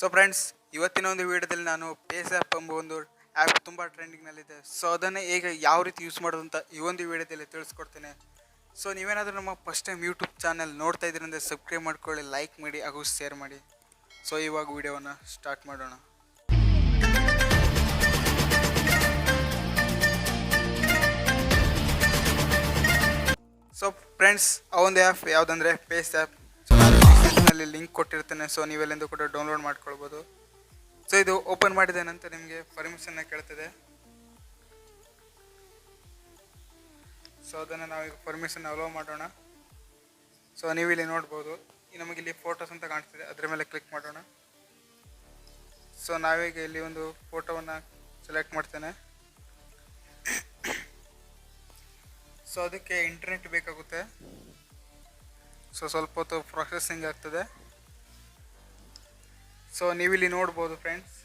So friends, ಇವತ್ತಿನ ಒಂದು ವಿಡಿಯೋದಲ್ಲಿ ನಾನು ಫೇಸ್ಆ್ಯಪ್ ಎಂಬ ಒಂದು ಆ್ಯಪ್ ತುಂಬ ಟ್ರೆಂಡಿಂಗ್ನಲ್ಲಿದೆ. ಸೊ ಅದನ್ನು ಹೇಗೆ ಯಾವ ರೀತಿ ಯೂಸ್ ಮಾಡೋದು ಅಂತ ಈ ಒಂದು ವಿಡಿಯೋದಲ್ಲಿ ತಿಳಿಸ್ಕೊಡ್ತೇನೆ. ಸೊ ನೀವೇನಾದರೂ ನಮ್ಮ ಫಸ್ಟ್ ಟೈಮ್ ಯೂಟ್ಯೂಬ್ ಚಾನಲ್ ನೋಡ್ತಾ ಇದ್ರಿಂದ ಸಬ್ಸ್ಕ್ರೈಬ್ ಮಾಡ್ಕೊಳ್ಳಿ, ಲೈಕ್ ಮಾಡಿ ಹಾಗೂ ಶೇರ್ ಮಾಡಿ. ಸೊ ಇವಾಗ ವಿಡಿಯೋವನ್ನು ಸ್ಟಾರ್ಟ್ ಮಾಡೋಣ. ಸೊ ಫ್ರೆಂಡ್ಸ್, ಆ ಒಂದು ಆ್ಯಪ್ ಯಾವುದಂದರೆ ಫೇಸ್ಆ್ಯಪ್. ಸೊ ನಾನು ಡಿಸ್ಕ್ರಿಪ್ಷನಲ್ಲಿ ಲಿಂಕ್ ಕೊಟ್ಟಿರ್ತೇನೆ. ಸೊ ನೀವೆಲ್ಲಿಂದ ಕೂಡ ಡೌನ್ಲೋಡ್ ಮಾಡ್ಕೊಳ್ಬೋದು. ಸೊ ಇದು ಓಪನ್ ಮಾಡಿದ ನಂತರ ನಿಮಗೆ ಪರ್ಮಿಷನ್ನ ಕೇಳ್ತದೆ. ಸೊ ಅದನ್ನು ನಾವೀಗ ಪರ್ಮಿಷನ್ ಅಲೋ ಮಾಡೋಣ. ಸೊ ನೀವು ಇಲ್ಲಿ ನೋಡ್ಬೋದು, ನಮಗಿಲ್ಲಿ ಫೋಟೋಸ್ ಅಂತ ಕಾಣ್ತಿದೆ, ಅದರ ಮೇಲೆ ಕ್ಲಿಕ್ ಮಾಡೋಣ. ಸೊ ನಾವೀಗ ಇಲ್ಲಿ ಒಂದು ಫೋಟೋವನ್ನು ಸೆಲೆಕ್ಟ್ ಮಾಡ್ತೇನೆ. ಸೊ ಅದಕ್ಕೆ ಇಂಟರ್ನೆಟ್ ಬೇಕಾಗುತ್ತೆ. ಸೊ ಸ್ವಲ್ಪ ಹೊತ್ತು ಪ್ರೊಸೆಸಿಂಗ್ ಆಗ್ತದೆ. ಸೊ ನೀವಿಲ್ಲಿ ನೋಡ್ಬೋದು ಫ್ರೆಂಡ್ಸ್,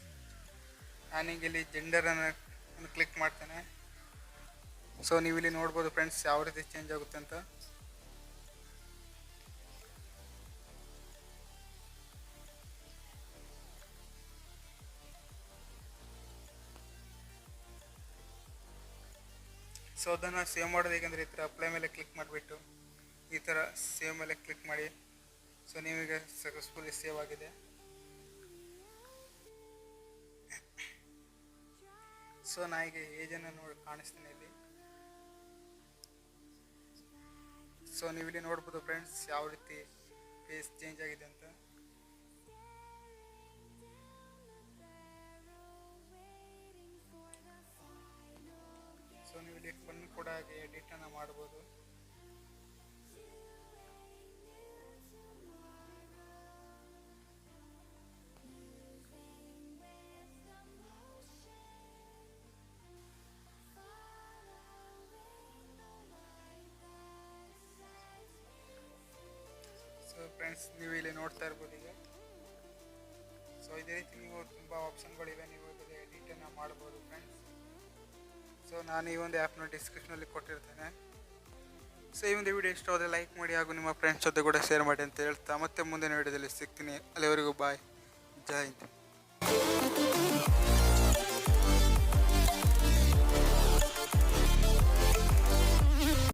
ನಾನೀಗ ಇಲ್ಲಿ ಜೆಂಡರನ್ನು ಕ್ಲಿಕ್ ಮಾಡ್ತೇನೆ. ಸೊ ನೀವಿಲ್ಲಿ ನೋಡ್ಬೋದು ಫ್ರೆಂಡ್ಸ್, ಯಾವ ರೀತಿ ಚೇಂಜ್ ಆಗುತ್ತೆ ಅಂತ. ಸೊ ಅದನ್ನು ಸೇವ್ ಮಾಡೋದು ಹೇಗೆಂದರೆ, ಈ ಥರ ಅಪ್ಲೈ ಮೇಲೆ ಕ್ಲಿಕ್ ಮಾಡಿಬಿಟ್ಟು ಈ ಥರ ಸೇವ್ ಮೇಲೆ ಕ್ಲಿಕ್ ಮಾಡಿ. ಸೊ ನೀವೀಗ ಸಕ್ಸಸ್ಫುಲಿ ಸೇವ್ ಆಗಿದೆ. ಸೊ ನಾ ಈಗ ಏಜನ್ನು ನೋಡಿ ಕಾಣಿಸ್ತೀನಿ ಇಲ್ಲಿ. ಸೊ ನೀವಿಲ್ಲಿ ನೋಡ್ಬೋದು ಫ್ರೆಂಡ್ಸ್, ಯಾವ ರೀತಿ ಫೇಸ್ ಚೇಂಜ್ ಆಗಿದೆ ಅಂತ. ಸೊ ನೀವು ಇಲ್ಲಿ ಫನ್ ಕೂಡ ಹಾಗೆ ಎಡಿಟನ್ನು ಮಾಡ್ಬೋದು. ಸೊ ಫ್ರೆಂಡ್ಸ್, ನೀವು ಇಲ್ಲಿ ನೋಡ್ತಾ ಇರ್ಬೋದು ಈಗ. ಸೊ ಇದೇ ರೀತಿ ನೀವು ತುಂಬ ಆಪ್ಷನ್ಗಳಿವೆ, ನೀವು ಇದರಲ್ಲಿ ಎಡಿಟನ್ನು ಮಾಡ್ಬೋದು ಫ್ರೆಂಡ್ಸ್. ಸೊ ನಾನು ಈ ಒಂದು ಆ್ಯಪ್ನ ಡಿಸ್ಕ್ರಿಪ್ಷನಲ್ಲಿ ಕೊಟ್ಟಿರ್ತೇನೆ. ಸೊ ಈ ಒಂದು ವಿಡಿಯೋ ಇಷ್ಟ ಆದರೆ ಲೈಕ್ ಮಾಡಿ ಹಾಗೂ ನಿಮ್ಮ ಫ್ರೆಂಡ್ಸ್ ಜೊತೆ ಕೂಡ ಶೇರ್ ಮಾಡಿ ಅಂತ ಹೇಳ್ತಾ ಮತ್ತೆ ಮುಂದಿನ ವಿಡಿಯೋದಲ್ಲಿ ಸಿಗ್ತೀನಿ. ಅಲ್ಲಿವರೆಗೂ ಬಾಯ್, ಜೈ ಹಿಂದ್.